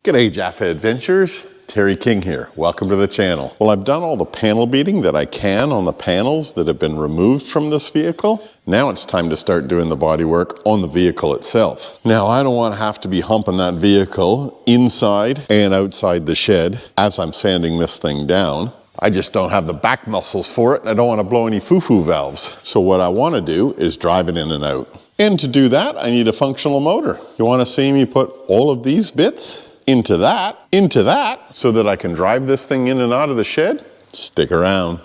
G'day Jaffa Adventures, Terry King here. Welcome to the channel. Well, I've done all the panel beating that I can on the panels that have been removed from this vehicle. Now it's time to start doing the body work on the vehicle itself. Now, I don't want to have to be humping that vehicle inside and outside the shed as I'm sanding this thing down. I just don't have the back muscles for it, and I don't want to blow any foo-foo valves. So what I want to do is drive it in and out. And to do that, I need a functional motor. You want to see me put all of these bits into that, so that I can drive this thing in and out of the shed? Stick around.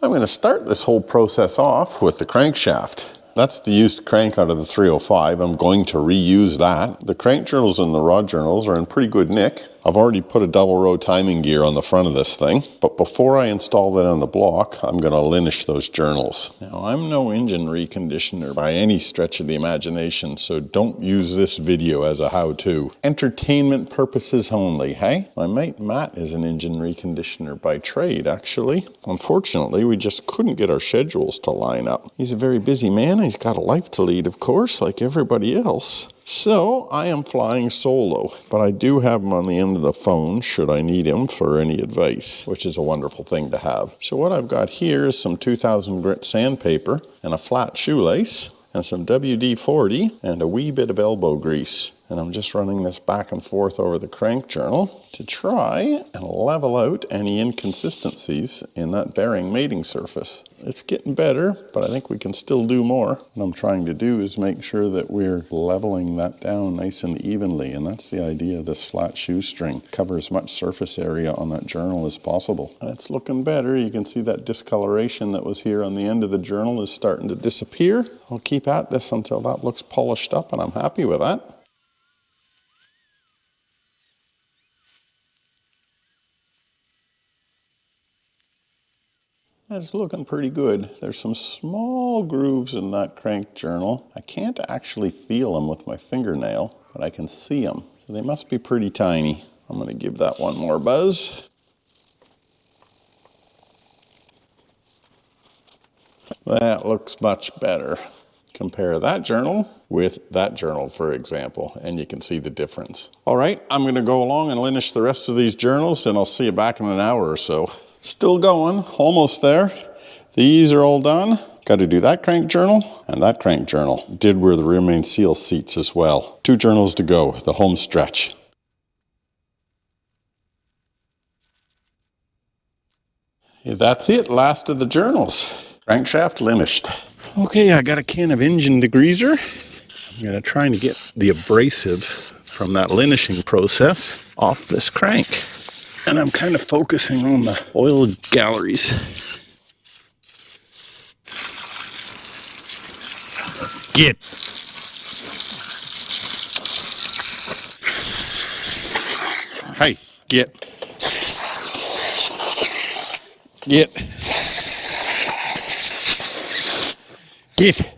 I'm going to start this whole process off with the crankshaft. That's the used crank out of the 305. I'm going to reuse that. The crank journals and the rod journals are in pretty good nick. I've already put a double row timing gear on the front of this thing, but before I install that on the block, I'm going to linish those journals. Now, I'm no engine reconditioner by any stretch of the imagination, so don't use this video as a how-to. Entertainment purposes only, hey? My mate Matt is an engine reconditioner by trade, actually. Unfortunately, we just couldn't get our schedules to line up. He's a very busy man. He's got a life to lead, of course, like everybody else. So I am flying solo, but I do have him on the end of the phone should I need him for any advice, which is a wonderful thing to have. So what I've got here is some 2000 grit sandpaper and a flat shoelace and some WD-40 and a wee bit of elbow grease. And I'm just running this back and forth over the crank journal to try and level out any inconsistencies in that bearing mating surface. It's getting better, but I think we can still do more. What I'm trying to do is make sure that we're leveling that down nice and evenly, and that's the idea of this flat shoestring. Cover as much surface area on that journal as possible. It's looking better. You can see that discoloration that was here on the end of the journal is starting to disappear. I'll keep at this until that looks polished up, and I'm happy with that. It's looking pretty good. There's some small grooves in that crank journal. I can't actually feel them with my fingernail, but I can see them. So they must be pretty tiny. I'm going to give that one more buzz. That looks much better. Compare that journal with that journal, for example, and you can see the difference. All right, I'm going to go along and linish the rest of these journals, and I'll see you back in an hour or so. Still going, almost there. These are all done. Got to do that crank journal and that crank journal. Did wear the rear main seal seats as well. 2 journals to go, the home stretch. Yeah, that's it, last of the journals. Crankshaft linished. Okay, I got a can of engine degreaser. I'm going to try and get the abrasive from that linishing process off this crank. And I'm kind of focusing on the oil galleries. Get. Hey, get. Get. Get.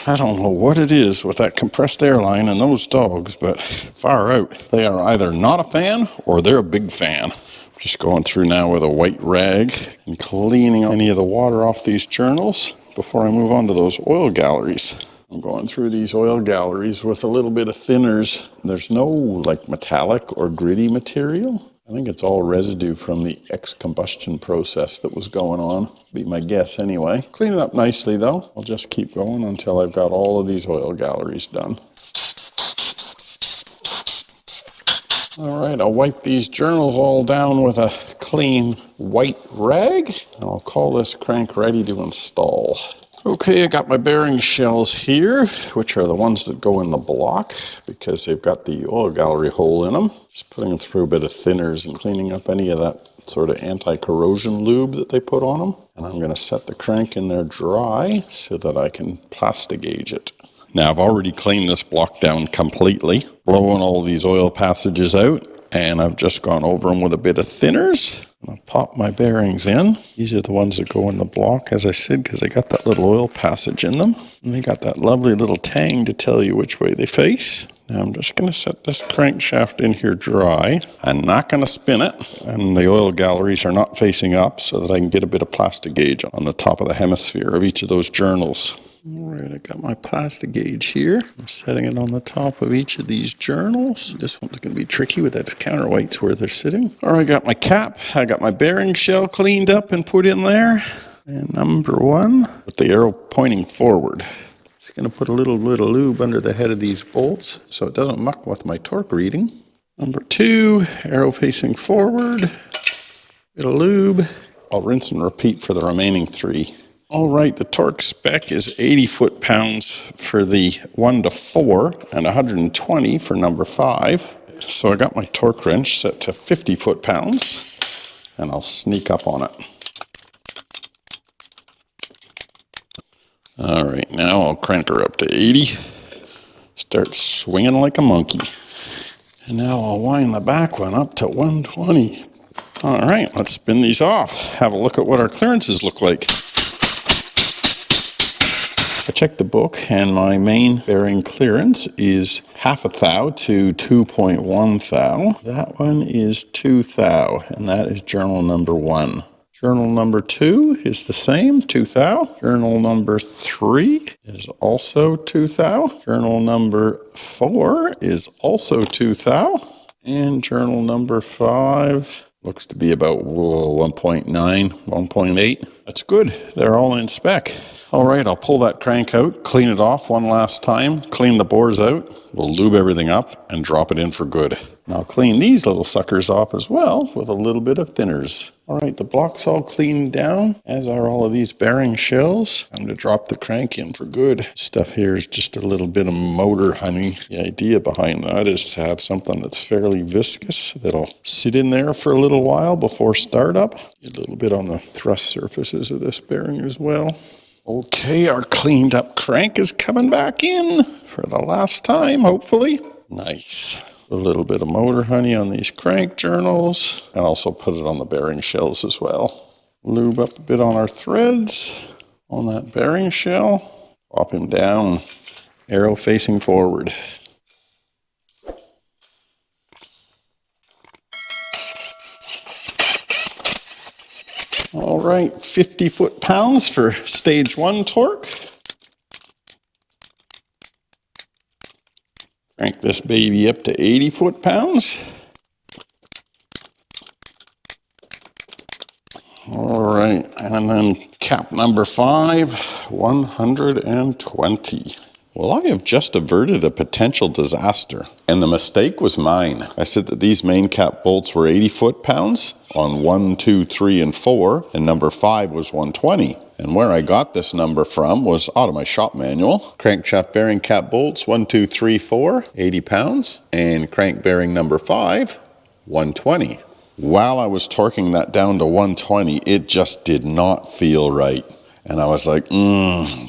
I don't know what it is with that compressed airline and those dogs, but far out. They are either not a fan or they're a big fan. Just going through now with a white rag and cleaning any of the water off these journals before I move on to those oil galleries. I'm going through these oil galleries with a little bit of thinners. There's no like metallic or gritty material. I think it's all residue from the ex-combustion process that was going on. Be my guess anyway. Clean it up nicely though. I'll just keep going until I've got all of these oil galleries done. All right, I'll wipe these journals all down with a clean white rag, and I'll call this crank ready to install. Okay, I got my bearing shells here, which are the ones that go in the block because they've got the oil gallery hole in them. Just putting them through a bit of thinners and cleaning up any of that sort of anti-corrosion lube that they put on them. And I'm going to set the crank in there dry so that I can plastic gauge it. Now, I've already cleaned this block down completely, blowing all these oil passages out, and I've just gone over them with a bit of thinners. I'll pop my bearings in. These are the ones that go in the block, as I said, because they got that little oil passage in them. And they got that lovely little tang to tell you which way they face. Now I'm just going to set this crankshaft in here dry. I'm not going to spin it, and the oil galleries are not facing up so that I can get a bit of plastic gauge on the top of the hemisphere of each of those journals. All right, I got my plastic gauge here. I'm setting it on the top of each of these journals. This one's going to be tricky with those counterweights where they're sitting. All right, I got my cap. I got my bearing shell cleaned up and put in there. And number 1, with the arrow pointing forward. Just going to put a little bit of lube under the head of these bolts so it doesn't muck with my torque reading. Number 2, arrow facing forward. Bit of lube. I'll rinse and repeat for the remaining 3. All right, the torque spec is 80 foot-pounds for the 1 to 4 and 120 for number 5. So I got my torque wrench set to 50 foot-pounds, and I'll sneak up on it. All right, now I'll crank her up to 80. Start swinging like a monkey. And now I'll wind the back one up to 120. All right, let's spin these off. Have a look at what our clearances look like. I checked the book, and my main bearing clearance is 1/2 thou to 2.1 thou. That one is 2 thou, and that is journal number 1. Journal number 2 is the same, 2 thou. Journal number 3 is also 2 thou. Journal number 4 is also 2 thou. And journal number 5 looks to be about 1.9, 1.8. That's good. They're all in spec. All right, I'll pull that crank out, clean it off one last time, clean the bores out. We'll lube everything up and drop it in for good. And I'll clean these little suckers off as well with a little bit of thinners. All right, the block's all cleaned down, as are all of these bearing shells. I'm going to drop the crank in for good. Stuff here is just a little bit of motor honey. The idea behind that is to have something that's fairly viscous that'll sit in there for a little while before startup. A little bit on the thrust surfaces of this bearing as well. Okay, our cleaned up crank is coming back in for the last time, hopefully. Nice. A little bit of motor honey on these crank journals, and also put it on the bearing shells as well. Lube up a bit on our threads on that bearing shell. Pop him down, arrow facing forward. All right, 50 foot-pounds for stage 1 torque. Crank this baby up to 80 foot-pounds. All right, and then cap number 5, 120. Well, I have just averted a potential disaster, and the mistake was mine. I said that these main cap bolts were 80 foot-pounds on 1, 2, 3, and 4, and number 5 was 120. And where I got this number from was out of my shop manual. Crankshaft bearing cap bolts 1, 2, 3, 4, 80 pounds, and crank bearing number 5, 120. While I was torquing that down to 120, it just did not feel right. And I was like,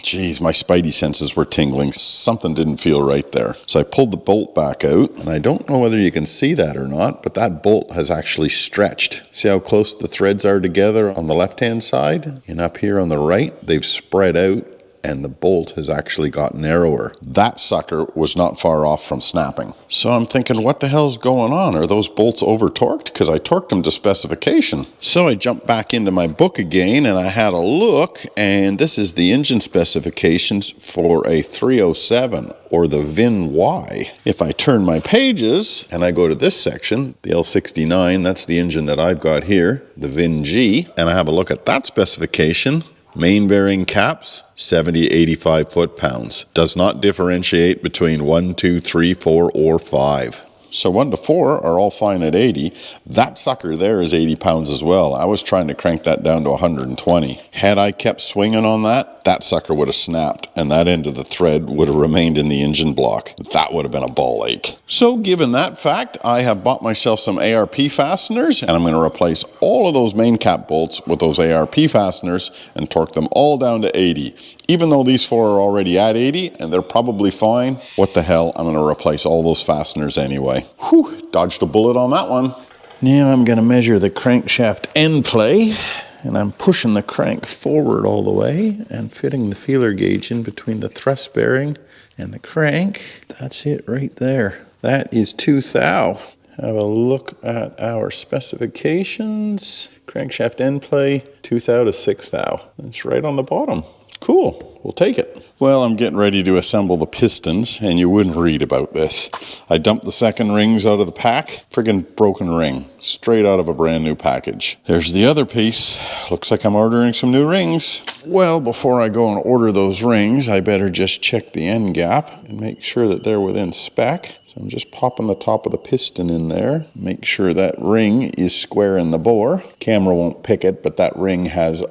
geez, my spidey senses were tingling. Something didn't feel right there. So I pulled the bolt back out, and I don't know whether you can see that or not, but that bolt has actually stretched. See how close the threads are together on the left-hand side? And up here on the right, they've spread out, and the bolt has actually got narrower. That sucker was not far off from snapping. So I'm thinking, what the hell's going on? Are those bolts over-torqued? Because I torqued them to specification. So I jumped back into my book again, and I had a look, and this is the engine specifications for a 307, or the VIN Y. If I turn my pages, and I go to this section, the L69, that's the engine that I've got here, the VIN G, and I have a look at that specification, main bearing caps, 70, 85 foot-pounds. Does not differentiate between 1, 2, 3, 4, or 5. So 1 to 4 are all fine at 80. That sucker there is 80 pounds as well. I was trying to crank that down to 120. Had I kept swinging on that, that sucker would have snapped, and that end of the thread would have remained in the engine block. That would have been a ball ache. So given that fact, I have bought myself some ARP fasteners, and I'm going to replace all of those main cap bolts with those ARP fasteners and torque them all down to 80. Even though these 4 are already at 80 and they're probably fine, what the hell, I'm going to replace all those fasteners anyway. Whew, dodged a bullet on that one. Now I'm going to measure the crankshaft end play, and I'm pushing the crank forward all the way and fitting the feeler gauge in between the thrust bearing And the crank, that's it right there. That is 2 thou. Have a look at our specifications. Crankshaft end play, 2 thou to 6 thou. It's right on the bottom. Cool, we'll take it. Well, I'm getting ready to assemble the pistons, and you wouldn't read about this. I dumped the second rings out of the pack. Friggin' broken ring, straight out of a brand new package. There's the other piece. Looks like I'm ordering some new rings. Well, before I go and order those rings, I better just check the end gap and make sure that they're within spec. So I'm just popping the top of the piston in there. Make sure that ring is square in the bore. Camera won't pick it, but that ring has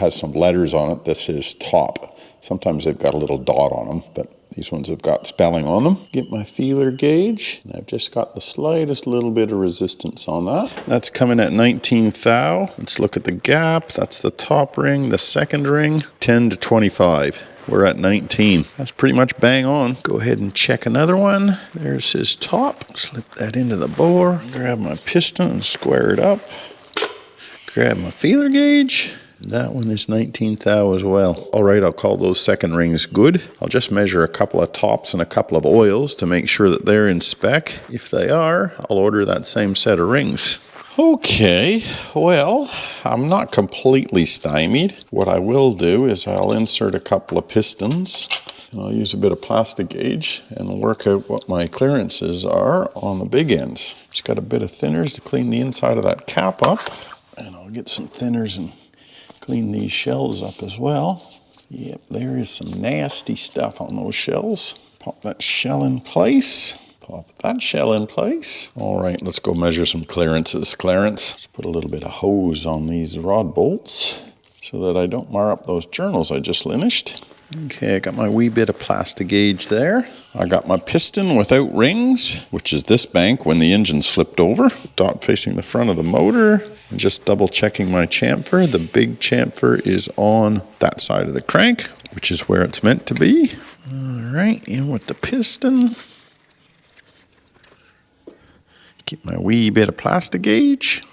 some letters on it that says top. Sometimes they've got a little dot on them, but these ones have got spelling on them. Get my feeler gauge, and I've just got the slightest little bit of resistance on that. That's coming at 19 thou. Let's look at the gap. That's the top ring, the second ring, 10 to 25. We're at 19. That's pretty much bang on. Go ahead and check another one. There's his top. Slip that into the bore. Grab my piston and square it up. Grab my feeler gauge. That one is 19 thou as well. All right, I'll call those second rings good. I'll just measure a couple of tops and a couple of oils to make sure that they're in spec. If they are, I'll order that same set of rings. Okay, well, I'm not completely stymied. What I will do is I'll insert a couple of pistons, and I'll use a bit of plastic gauge and work out what my clearances are on the big ends. Just got a bit of thinners to clean the inside of that cap up, and I'll get some thinners and clean these shells up as well. Yep, there is some nasty stuff on those shells. Pop that shell in place. Pop that shell in place. All right, let's go measure some clearances. Clarence, let's put a little bit of hose on these rod bolts so that I don't mar up those journals I just finished. Okay, I got my wee bit of plastic gauge there. I got my piston without rings, which is this bank when the engine slipped over. Dot facing the front of the motor. And just double checking my chamfer. The big chamfer is on that side of the crank, which is where it's meant to be. All right, in with the piston. Get my wee bit of plastic gauge.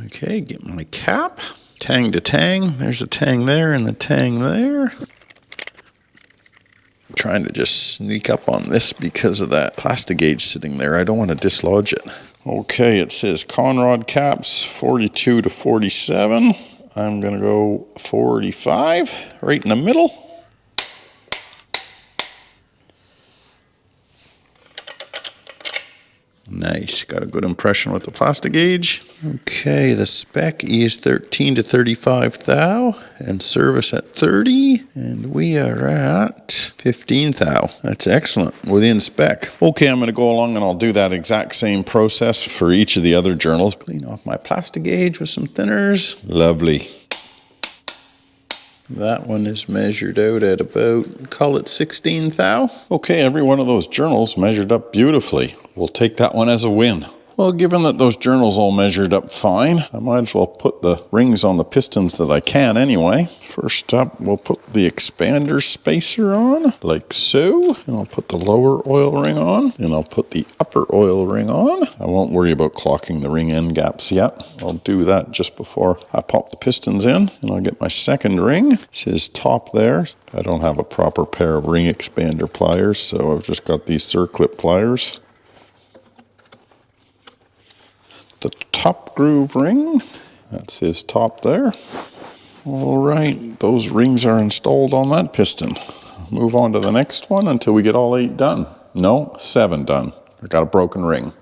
Okay, get my cap. Tang to tang. There's a tang there and the tang there. I'm trying to just sneak up on this because of that plastic gauge sitting there. I don't want to dislodge it. Okay, it says Conrod caps 42 to 47. I'm going to go 45, right in the middle. Nice, got a good impression with the plastic gauge. Okay, the spec is 13 to 35 thou and service at 30, and we are at 15 thou. That's excellent, within spec. Okay, I'm going to go along and I'll do that exact same process for each of the other journals. Clean off my plastic gauge with some thinners. Lovely. That one is measured out at about, call it 16 thou. Okay, every one of those journals measured up beautifully. We'll take that one as a win. Well, given that those journals all measured up fine, I might as well put the rings on the pistons that I can anyway. First up, we'll put the expander spacer on, like so. And I'll put the lower oil ring on, and I'll put the upper oil ring on. I won't worry about clocking the ring end gaps yet. I'll do that just before I pop the pistons in, and I'll get my second ring. It says top there. I don't have a proper pair of ring expander pliers, so I've just got these circlip pliers. The top groove ring, that says top there. All right, those rings are installed on that piston. Move on to the next one until we get all 8 done. No, 7 done. I got a broken ring.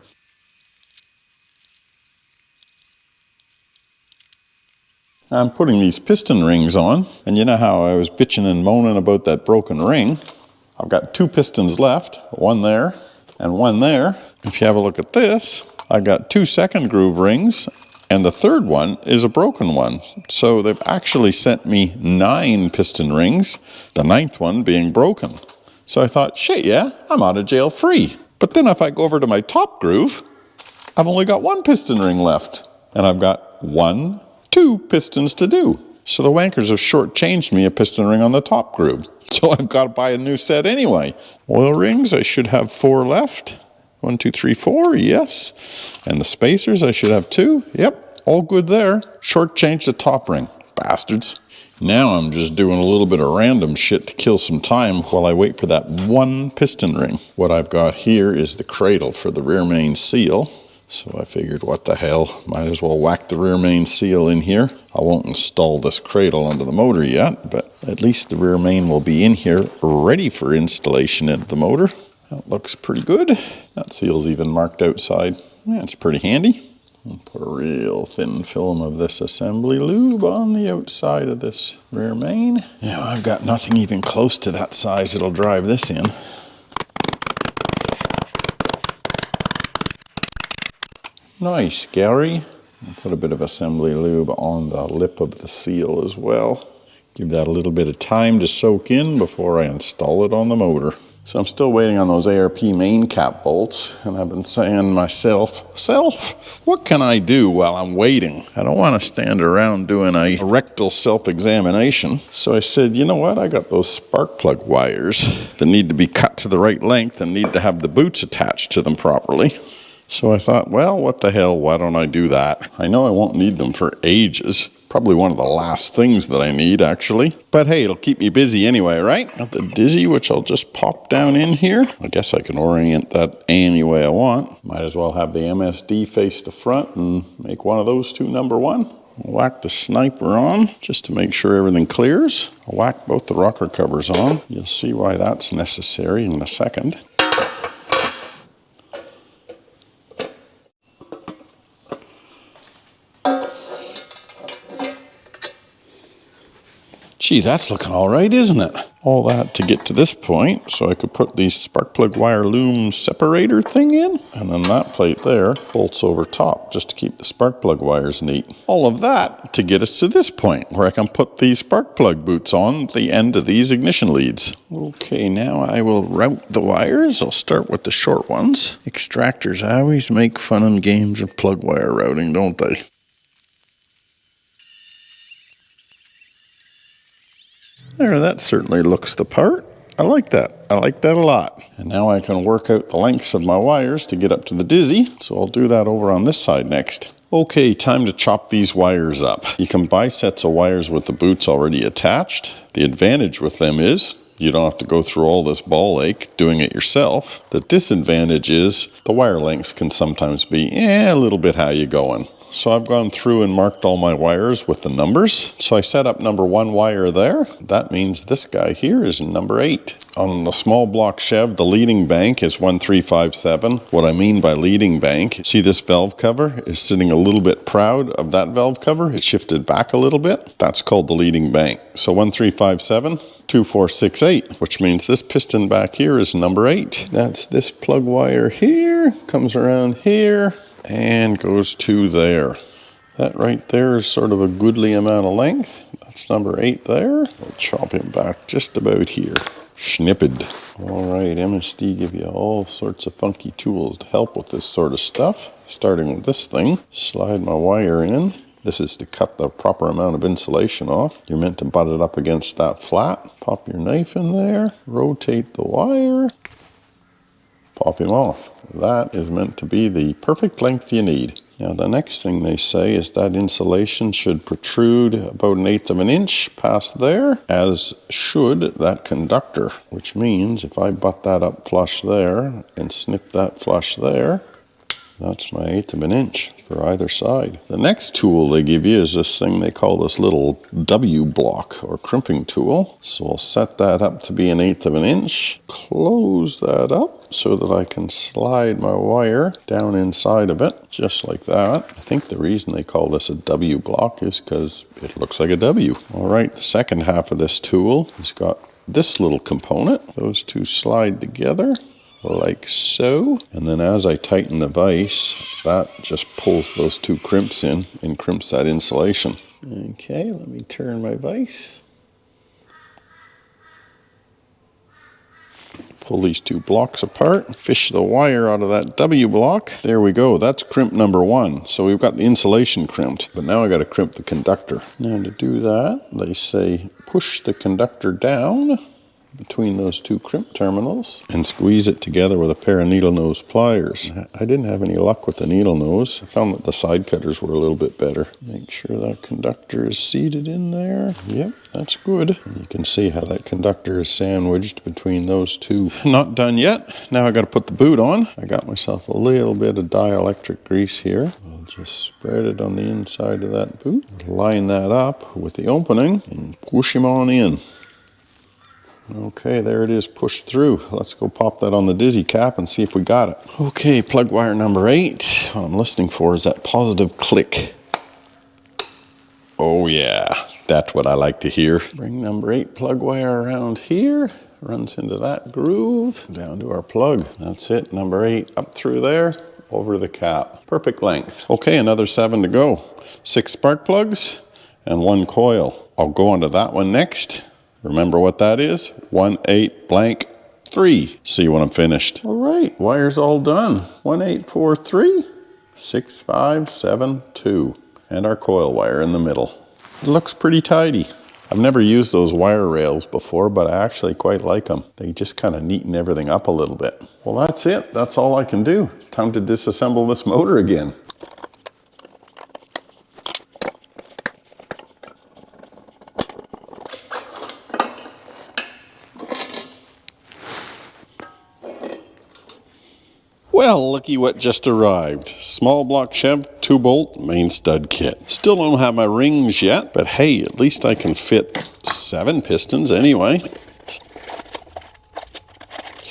I'm putting these piston rings on, and you know how I was bitching and moaning about that broken ring. I've got 2 pistons left, one there and one there. If you have a look at this, I got 2 second groove rings, and the third one is a broken one. So they've actually sent me 9 piston rings, the 9th one being broken. So I thought, shit, yeah, I'm out of jail free. But then if I go over to my top groove, I've only got 1 piston ring left, and I've got 2 pistons to do. So the wankers have shortchanged me a piston ring on the top groove. So I've got to buy a new set anyway. Oil rings, I should have 4 left. 1, 2, 3, 4, yes. And the spacers, I should have 2. Yep, all good there. Shortchanged the top ring, bastards. Now I'm just doing a little bit of random shit to kill some time while I wait for that one piston ring. What I've got here is the cradle for the rear main seal. So I figured, what the hell, might as well whack the rear main seal in here. I won't install this cradle under the motor yet, but at least the rear main will be in here ready for installation into the motor. That looks pretty good. That seal's even marked outside. That's pretty handy. I'll put a real thin film of this assembly lube on the outside of this rear main. Now I've got nothing even close to that size that'll drive this in. Nice, Gary. I'll put a bit of assembly lube on the lip of the seal as well. Give that a little bit of time to soak in before I install it on the motor. So I'm still waiting on those ARP main cap bolts, and I've been saying to myself, what can I do while I'm waiting? I don't want to stand around doing a rectal self-examination. So I said, you know what? I got those spark plug wires that need to be cut to the right length and need to have the boots attached to them properly. So I thought, well, what the hell, why don't I do that? I know I won't need them for ages. Probably one of the last things that I need, actually. But hey, it'll keep me busy anyway, right? Got the Dizzy, which I'll just pop down in here. I guess I can orient that any way I want. Might as well have the MSD face the front and make one of those two number one. Whack the sniper on just to make sure everything clears. I'll whack both the rocker covers on. You'll see why that's necessary in a second. Gee, that's looking all right, isn't it? All that to get to this point, so I could put the spark plug wire loom separator thing in, and then that plate there bolts over top just to keep the spark plug wires neat. All of that to get us to this point where I can put these spark plug boots on the end of these ignition leads. Okay, now I will route the wires. I'll start with the short ones. Extractors always make fun and games of plug wire routing, don't they? There, that certainly looks the part. I like that. I like that a lot. And now I can work out the lengths of my wires to get up to the Dizzy. So I'll do that over on this side next. Okay, time to chop these wires up. You can buy sets of wires with the boots already attached. The advantage with them is you don't have to go through all this ball ache doing it yourself. The disadvantage is the wire lengths can sometimes be a little bit how you going. So I've gone through and marked all my wires with the numbers. So I set up number 1 wire there. That means this guy here is number 8. On the small block Chev, the leading bank is 1357. What I mean by leading bank, see this valve cover is sitting a little bit proud of that valve cover. It's shifted back a little bit. That's called the leading bank. So 1357, 2468, which means this piston back here is number 8. That's this plug wire here, comes around here, and goes to there. That right there is sort of a goodly amount of length. That's number 8 there. We'll chop him back just about here. Snipped. All right, MSD give you all sorts of funky tools to help with this sort of stuff. Starting with this thing, slide my wire in. This is to cut the proper amount of insulation off. You're meant to butt it up against that flat. Pop your knife in there, rotate the wire, pop him off. That is meant to be the perfect length you need. Now the next thing they say is that insulation should protrude about 1/8 of an inch past there, as should that conductor, which means if I butt that up flush there and snip that flush there, that's my 1/8 of an inch for either side. The next tool they give you is this thing they call this little W block or crimping tool. So I'll set that up to be 1/8 of an inch, close that up so that I can slide my wire down inside of it, just like that. I think the reason they call this a W block is because it looks like a W. All right, the second half of this tool has got this little component. Those two slide together like so, and then as I tighten the vise, that just pulls those two crimps in and crimps that insulation. Okay, let me turn my vise. Pull these two blocks apart, fish the wire out of that W block. There we go, that's crimp number 1. So we've got the insulation crimped, but now I got to crimp the conductor. Now to do that, they say push the conductor down between those two crimp terminals and squeeze it together with a pair of needle nose pliers. I didn't have any luck with the needle nose. I found that the side cutters were a little bit better. Make sure that conductor is seated in there. Yep, that's good. And you can see how that conductor is sandwiched between those two. Not done yet. Now I got to put the boot on. I got myself a little bit of dielectric grease here. I'll just spread it on the inside of that boot. Line that up with the opening and push him on in. Okay, there it is pushed through. Let's go pop that on the dizzy cap and see if we got it. Okay, plug wire number 8. What I'm listening for is that positive click. Oh yeah, that's what I like to hear. Bring number 8 plug wire around here. Runs into that groove. Down to our plug. That's it, number 8 up through there, over the cap. Perfect length. Okay, another 7 to go. 6 spark plugs and 1 coil. I'll go onto that one next. Remember what that is? 18 blank 3. See you when I'm finished. All right, wire's all done. 1843 6572. And our coil wire in the middle. It looks pretty tidy. I've never used those wire rails before, but I actually quite like them. They just kind of neaten everything up a little bit. Well, that's it. That's all I can do. Time to disassemble this motor again. Well, looky what just arrived. Small block Chev 2-bolt main stud kit. Still don't have my rings yet, but hey, at least I can fit 7 pistons anyway.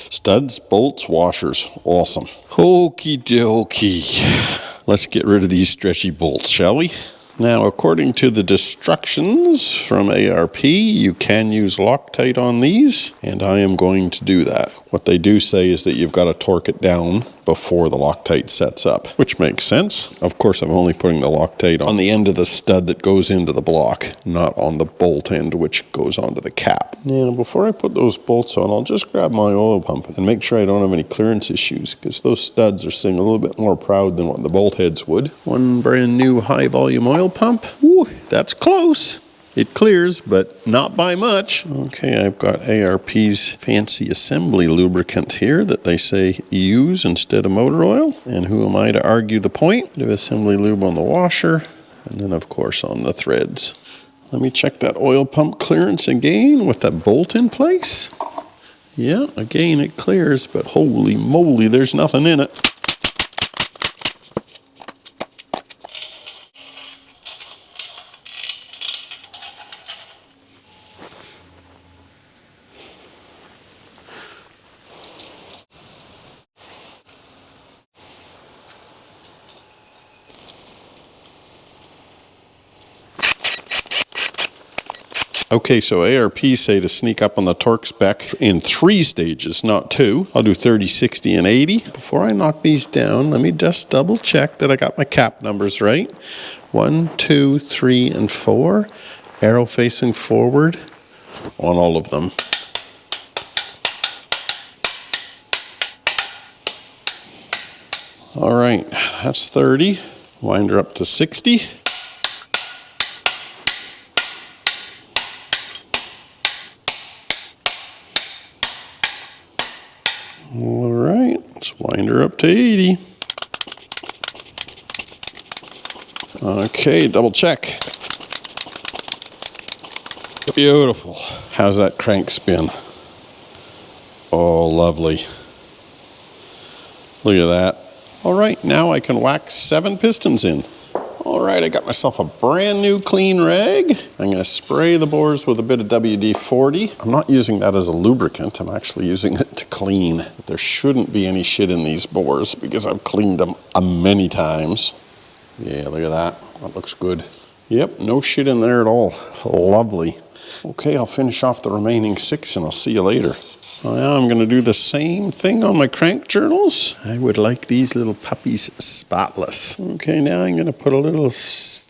Studs, bolts, washers. Awesome. Okie dokie. Let's get rid of these stretchy bolts, shall we? Now, according to the instructions from ARP, you can use Loctite on these, and I am going to do that. What they do say is that you've got to torque it down before the Loctite sets up, which makes sense. Of course, I'm only putting the Loctite on the end of the stud that goes into the block, not on the bolt end, which goes onto the cap. Now, before I put those bolts on, I'll just grab my oil pump and make sure I don't have any clearance issues, because those studs are sitting a little bit more proud than what the bolt heads would. One brand new high volume oil pump. Ooh, that's close. It clears, but not by much. Okay, I've got ARP's fancy assembly lubricant here that they say use instead of motor oil. And who am I to argue the point? Bit of assembly lube on the washer, and then of course on the threads. Let me check that oil pump clearance again with that bolt in place. Yeah, again it clears, but holy moly, there's nothing in it. Okay, so ARP say to sneak up on the torque spec in 3 stages, not 2. I'll do 30, 60, and 80. Before I knock these down, let me just double check that I got my cap numbers right. 1, 2, 3, and 4. Arrow facing forward on all of them. All right, that's 30. Wind her up to 60. All right, let's wind her up to 80. Okay, double check. Beautiful. How's that crank spin? Oh, lovely. Look at that. All right, now I can whack 7 pistons in. All right, I got myself a brand new clean rag. I'm gonna spray the bores with a bit of WD-40. I'm not using that as a lubricant, I'm actually using it to clean. There shouldn't be any shit in these bores because I've cleaned them many times. Yeah, look at that, that looks good. Yep, no shit in there at all, lovely. Okay, I'll finish off the remaining 6 and I'll see you later. Now I'm going to do the same thing on my crank journals. I would like these little puppies spotless. Okay, now I'm going to put a little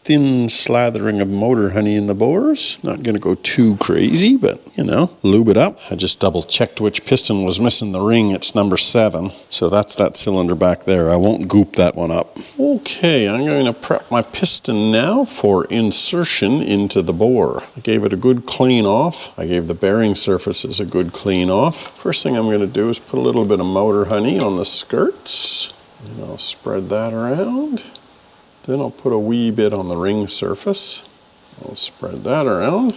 thin slathering of motor honey in the bores. Not going to go too crazy, but, you know, lube it up. I just double checked which piston was missing the ring. It's number 7. So that's that cylinder back there. I won't goop that one up. Okay, I'm going to prep my piston now for insertion into the bore. I gave it a good clean off. I gave the bearing surfaces a good clean off. First thing I'm going to do is put a little bit of motor honey on the skirts. And I'll spread that around. Then I'll put a wee bit on the ring surface. I'll spread that around.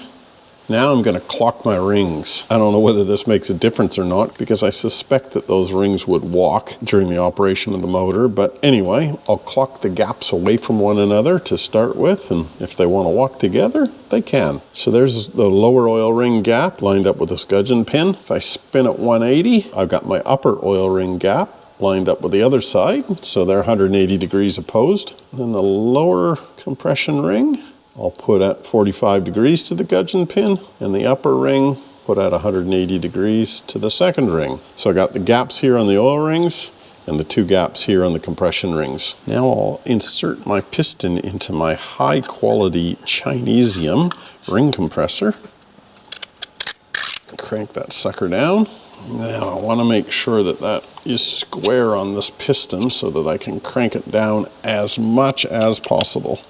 Now I'm going to clock my rings. I don't know whether this makes a difference or not because I suspect that those rings would walk during the operation of the motor. But anyway, I'll clock the gaps away from one another to start with. And if they want to walk together, they can. So there's the lower oil ring gap lined up with a gudgeon pin. If I spin at 180, I've got my upper oil ring gap lined up with the other side. So they're 180 degrees opposed. And then the lower compression ring, I'll put at 45 degrees to the gudgeon pin, and the upper ring put at 180 degrees to the second ring. So I got the gaps here on the oil rings and the 2 gaps here on the compression rings. Now I'll insert my piston into my high quality Chinesium ring compressor. Crank that sucker down. Now I want to make sure that that is square on this piston so that I can crank it down as much as possible.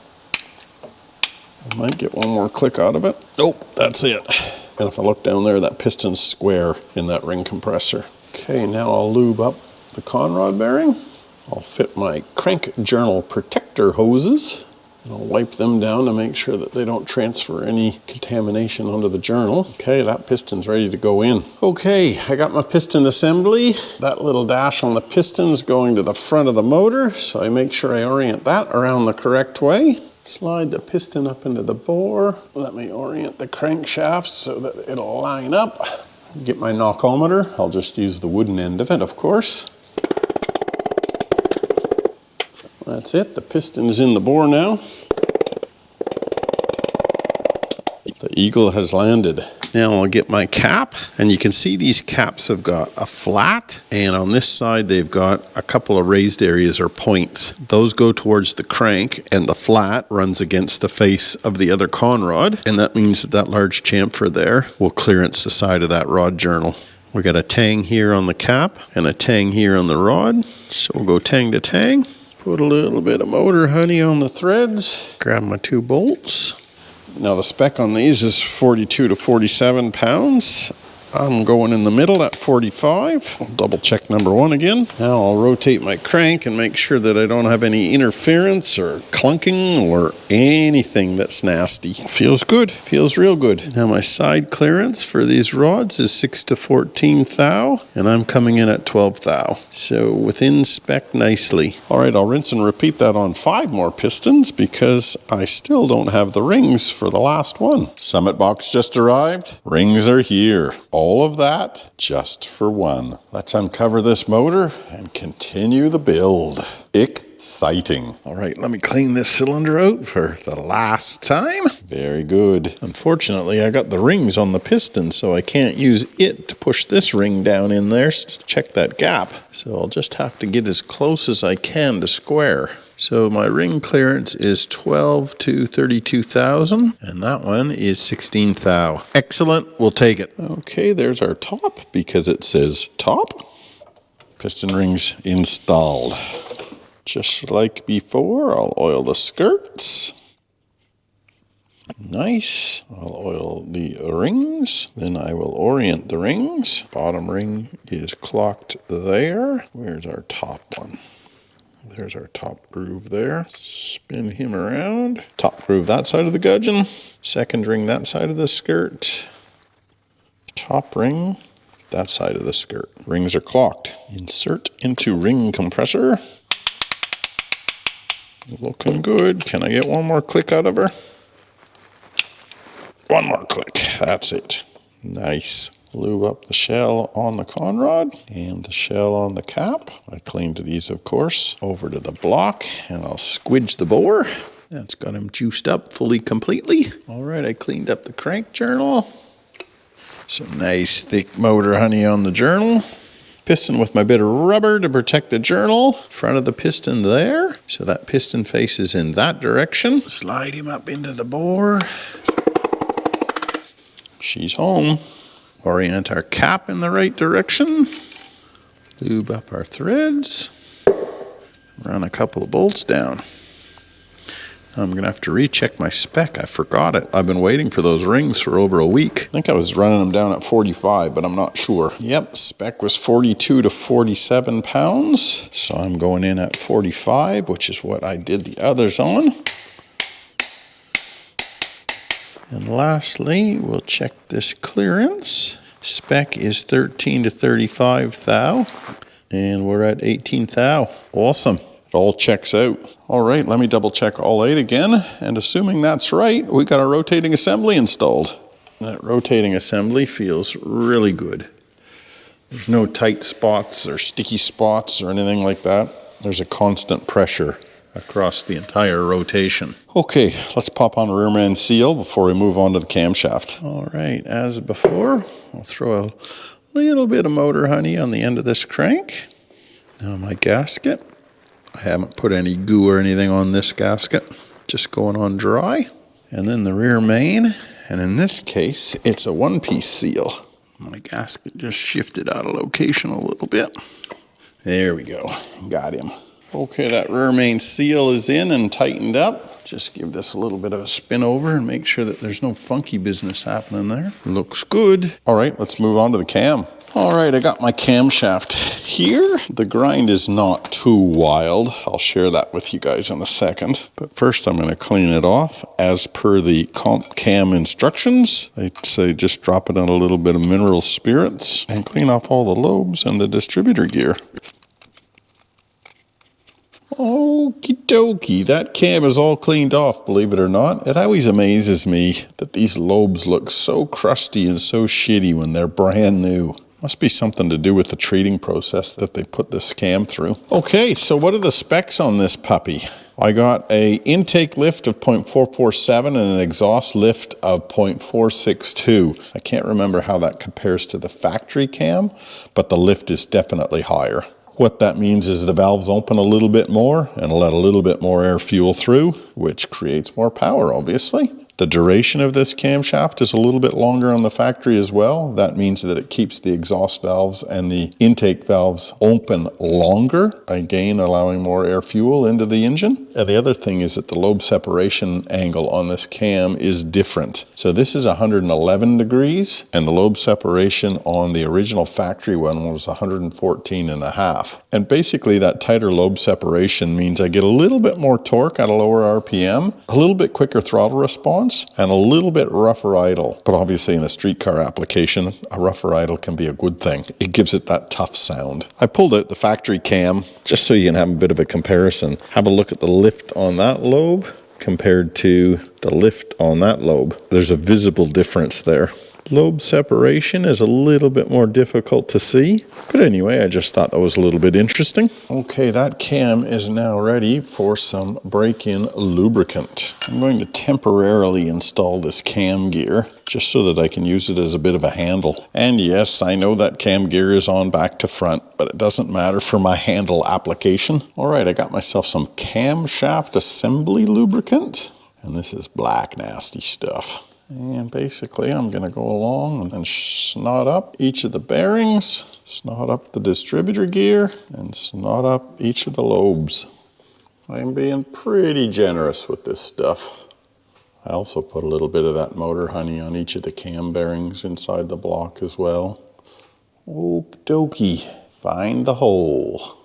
I might get one more click out of it. Nope, that's it. And if I look down there, that piston's square in that ring compressor. Okay, now I'll lube up the conrod bearing. I'll fit my crank journal protector hoses. And I'll wipe them down to make sure that they don't transfer any contamination onto the journal. Okay, that piston's ready to go in. Okay, I got my piston assembly. That little dash on the piston's going to the front of the motor, so I make sure I orient that around the correct way. Slide the piston up into the bore. Let me orient the crankshaft so that it'll line up. Get my knockometer. I'll just use the wooden end of it, of course. That's it. The piston's in the bore now. The eagle has landed. Now I'll get my cap, and you can see these caps have got a flat, and on this side they've got a couple of raised areas or points. Those go towards the crank, and the flat runs against the face of the other conrod, and that means that that large chamfer there will clearance the side of that rod journal. We got a tang here on the cap and a tang here on the rod, so we'll go tang to tang. Put a little bit of motor honey on the threads. Grab my 2 bolts. Now the spec on these is 42 to 47 pounds. I'm going in the middle at 45. I'll double check number 1 again. Now I'll rotate my crank and make sure that I don't have any interference or clunking or anything that's nasty. Feels good. Feels real good. Now my side clearance for these rods is 6 to 14 thou, and I'm coming in at 12 thou. So within spec nicely. All right, I'll rinse and repeat that on 5 more pistons because I still don't have the rings for the last one. Summit box just arrived. Rings are here. All of that just for one. Let's uncover this motor and continue the build. Exciting. All right, let me clean this cylinder out for the last time. Very good. Unfortunately, I got the rings on the piston, so I can't use it to push this ring down in there to check that gap. So I'll just have to get as close as I can to square. So my ring clearance is 12 to 32,000, and that one is 16 thou. Excellent, we'll take it. Okay, there's our top because it says top. Piston rings installed. Just like before, I'll oil the skirts. Nice. I'll oil the rings. Then I will orient the rings. Bottom ring is clocked there. Where's our top one? There's our top groove there. Spin him around. Top groove that side of the gudgeon. Second ring that side of the skirt. Top ring that side of the skirt. Rings are clocked. Insert into ring compressor. Looking good. Can I get one more click out of her? One more click. That's it. Nice. Lube up the shell on the conrod and the shell on the cap. I cleaned these, of course, over to the block, and I'll squidge the bore. That's got him juiced up fully completely. All right, I cleaned up the crank journal. Some nice thick motor honey on the journal. Piston with my bit of rubber to protect the journal. Front of the piston there. So that piston faces in that direction. Slide him up into the bore. She's home. Orient our cap in the right direction. Lube up our threads. Run a couple of bolts down. I'm going to have to recheck my spec. I forgot it. I've been waiting for those rings for over a week. I think I was running them down at 45, but I'm not sure. Yep, spec was 42 to 47 pounds. So I'm going in at 45, which is what I did the others on. And lastly, we'll check this clearance. Spec is 13 to 35 thou. And we're at 18 thou. Awesome. It all checks out. All right, let me double check all 8 again. And assuming that's right, we got our rotating assembly installed. That rotating assembly feels really good. There's no tight spots or sticky spots or anything like that. There's a constant pressure across the entire rotation. Okay, let's pop on a rear man seal before we move on to the camshaft. All right, as before, I'll throw a little bit of motor honey on the end of this crank. Now my gasket. I haven't put any goo or anything on this gasket, just going on dry. And then the rear main, and in this case, it's a one-piece seal. My gasket just shifted out of location a little bit. There we go, got him. Okay, that rear main seal is in and tightened up. Just give this a little bit of a spin over and make sure that there's no funky business happening there. Looks good. All right, let's move on to the cam. All right, I got my camshaft here. The grind is not too wild. I'll share that with you guys in a second. But first I'm gonna clean it off as per the comp cam instructions. They say just drop it on a little bit of mineral spirits and clean off all the lobes and the distributor gear. Okie dokie, that cam is all cleaned off, believe it or not. It always amazes me that these lobes look so crusty and so shitty when they're brand new. Must be something to do with the treating process that they put this cam through. Okay, so what are the specs on this puppy? I got a intake lift of 0.447 and an exhaust lift of 0.462. I can't remember how that compares to the factory cam, but the lift is definitely higher. What that means is the valves open a little bit more and let a little bit more air fuel through, which creates more power, obviously. The duration of this camshaft is a little bit longer on the factory as well. That means that it keeps the exhaust valves and the intake valves open longer, again allowing more air fuel into the engine. And the other thing is that the lobe separation angle on this cam is different. So this is 111 degrees and the lobe separation on the original factory one was 114.5. And basically that tighter lobe separation means I get a little bit more torque at a lower RPM, a little bit quicker throttle response, and a little bit rougher idle. But obviously in a street car application, a rougher idle can be a good thing. It gives it that tough sound. I pulled out the factory cam just so you can have a bit of a comparison. Have a look at the lift on that lobe compared to the lift on that lobe. There's a visible difference there. Lobe separation is a little bit more difficult to see. But anyway, I just thought that was a little bit interesting. Okay, that cam is now ready for some break-in lubricant. I'm going to temporarily install this cam gear just so that I can use it as a bit of a handle. And yes, I know that cam gear is on back to front, but it doesn't matter for my handle application. All right, I got myself some camshaft assembly lubricant. And this is black, nasty stuff. And basically I'm going to go along and snot up each of the bearings, snot up the distributor gear, and snot up each of the lobes. I'm being pretty generous with this stuff. I also put a little bit of that motor honey on each of the cam bearings inside the block as well. Okie dokie, find the hole.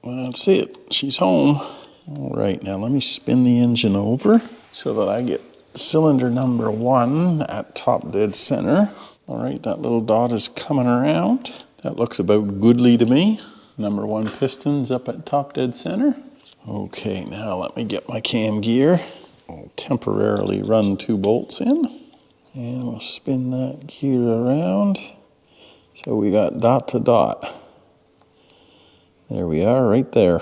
That's it, she's home. All right, now let me spin the engine over so that I get cylinder number 1 at top dead center. All right, that little dot is coming around. That looks about goodly to me. Number 1 piston's up at top dead center. Okay, now let me get my cam gear. I'll temporarily run 2 bolts in. And we'll spin that gear around. So we got dot to dot. There we are, right there.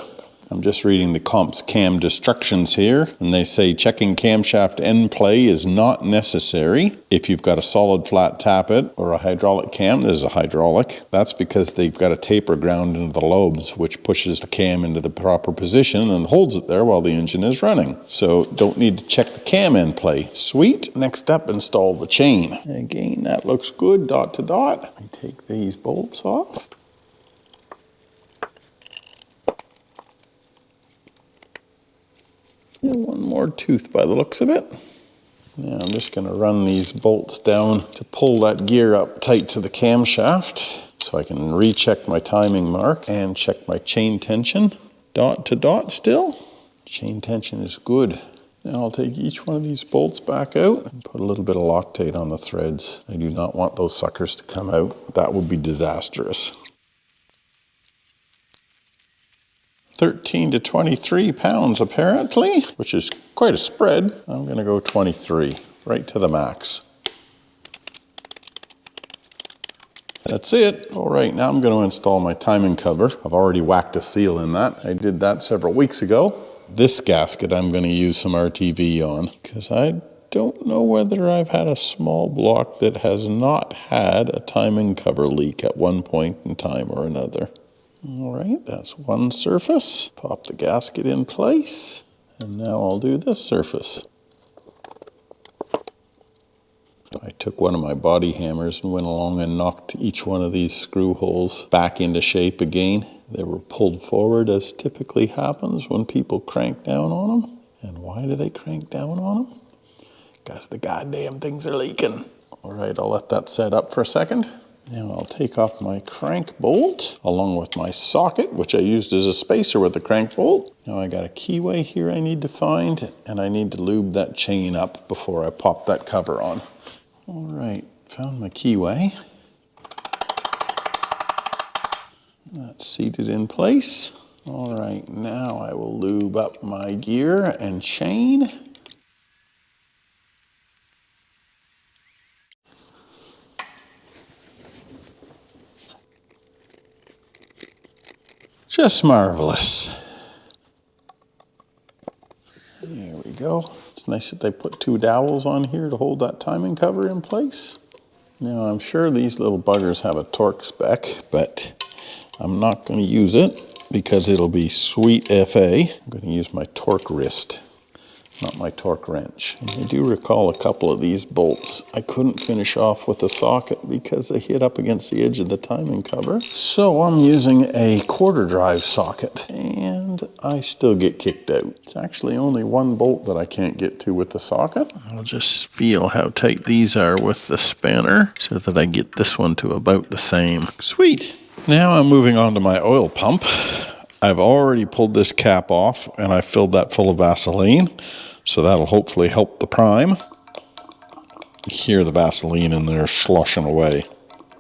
I'm just reading the comp's cam instructions here, and they say checking camshaft end play is not necessary. If you've got a solid flat tappet or a hydraulic cam, there's a hydraulic. That's because they've got a taper ground into the lobes, which pushes the cam into the proper position and holds it there while the engine is running. So don't need to check the cam end play. Sweet. Next up, install the chain. Again, that looks good, dot to dot. I take these bolts off. And one more tooth by the looks of it. Now I'm just going to run these bolts down to pull that gear up tight to the camshaft so I can recheck my timing mark and check my chain tension. Dot to dot still. Chain tension is good. Now I'll take each one of these bolts back out and put a little bit of Loctite on the threads. I do not want those suckers to come out. That would be disastrous. 13 to 23 pounds apparently, which is quite a spread. I'm gonna go 23, right to the max. That's it. All right, now I'm gonna install my timing cover. I've already whacked a seal in that. I did that several weeks ago. This gasket I'm gonna use some RTV on because I don't know whether I've had a small block that has not had a timing cover leak at one point in time or another. All right, that's one surface. Pop the gasket in place, and now I'll do this surface. I took one of my body hammers and went along and knocked each one of these screw holes back into shape again. They were pulled forward, as typically happens when people crank down on them. And why do they crank down on them? Because the goddamn things are leaking. All right, I'll let that set up for a second. Now I'll take off my crank bolt along with my socket, which I used as a spacer with the crank bolt. Now I got a keyway here I need to find, and I need to lube that chain up before I pop that cover on. All right, found my keyway. That's seated in place. All right, now I will lube up my gear and chain. Just marvelous. There we go. It's nice that they put two dowels on here to hold that timing cover in place. Now I'm sure these little buggers have a torque spec, but I'm not going to use it because it'll be sweet FA. I'm going to use my torque wrist, not my torque wrench. And I do recall a couple of these bolts I couldn't finish off with the socket because they hit up against the edge of the timing cover. So I'm using a quarter drive socket and I still get kicked out. It's actually only one bolt that I can't get to with the socket. I'll just feel how tight these are with the spanner so that I get this one to about the same. Sweet. Now I'm moving on to my oil pump. I've already pulled this cap off and I filled that full of Vaseline. So that'll hopefully help the prime. You hear the Vaseline in there sloshing away.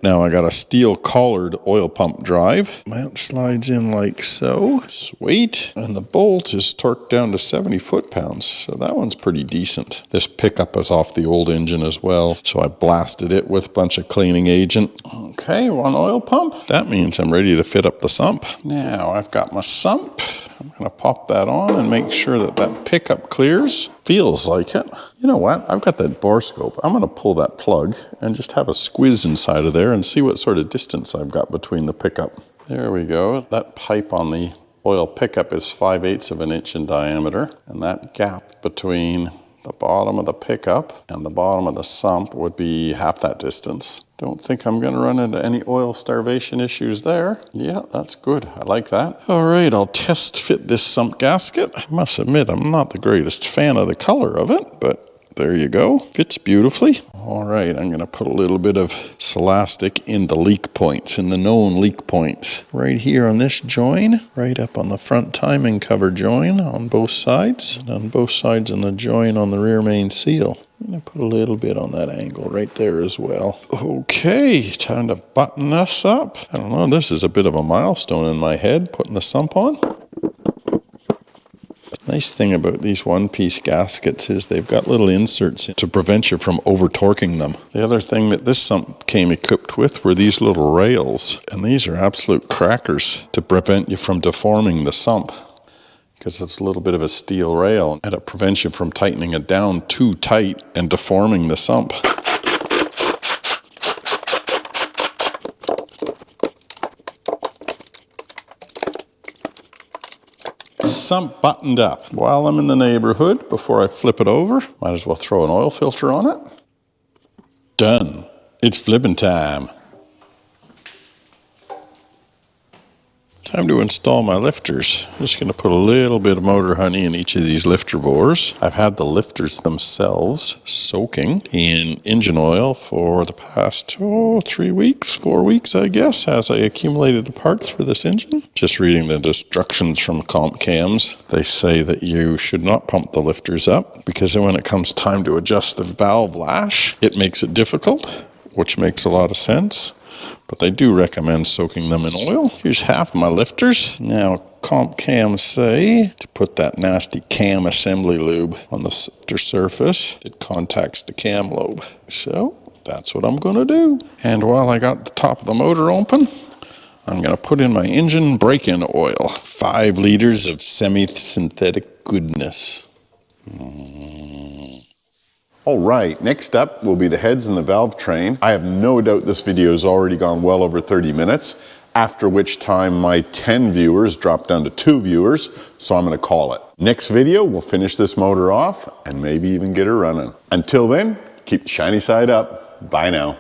Now I got a steel collared oil pump drive. That slides in like so. Sweet. And the bolt is torqued down to 70 foot-pounds. So that one's pretty decent. This pickup is off the old engine as well. So I blasted it with a bunch of cleaning agent. Okay, one oil pump. That means I'm ready to fit up the sump. Now I've got my sump. I'm going to pop that on and make sure that that pickup clears. Feels like it. You know what? I've got that bore scope. I'm going to pull that plug and just have a squiz inside of there and see what sort of distance I've got between the pickup. There we go. That pipe on the oil pickup is 5/8 of an inch in diameter. And that gap between the bottom of the pickup and the bottom of the sump would be half that distance. Don't think I'm going to run into any oil starvation issues there. Yeah, that's good. I like that. All right, I'll test fit this sump gasket. I must admit, I'm not the greatest fan of the color of it, but there you go. Fits beautifully. All right, I'm going to put a little bit of Celastic in the leak points, in the known leak points. Right here on this join, right up on the front timing cover join on both sides, and on both sides on the join on the rear main seal. I'm going to put a little bit on that angle right there as well. Okay, time to button this up. I don't know, this is a bit of a milestone in my head, putting the sump on. Nice thing about these one-piece gaskets is they've got little inserts to prevent you from over-torquing them. The other thing that this sump came equipped with were these little rails, and these are absolute crackers to prevent you from deforming the sump. because it's a little bit of a steel rail and it prevents you from tightening it down too tight and deforming the sump. Sump buttoned up. While I'm in the neighborhood, before I flip it over, might as well throw an oil filter on it. Done. It's flipping time. Time to install my lifters. Just going to put a little bit of motor honey in each of these lifter bores. I've had the lifters themselves soaking in engine oil for the past 3 weeks, 4 weeks, I guess, as I accumulated the parts for this engine. Just reading the instructions from comp cams, they say that you should not pump the lifters up because then when it comes time to adjust the valve lash, it makes it difficult, which makes a lot of sense. But they do recommend soaking them in oil. Here's half of my lifters. Now, comp cams say to put that nasty cam assembly lube on the lifter surface that contacts the cam lobe. So, that's what I'm gonna do. And while I got the top of the motor open, I'm gonna put in my engine break-in oil. 5 liters of semi-synthetic goodness. All right, next up will be the heads and the valve train. I have no doubt this video has already gone well over 30 minutes, after which time my 10 viewers dropped down to 2 viewers, so I'm gonna call it. Next video, we'll finish this motor off and maybe even get her running. Until then, keep the shiny side up. Bye now.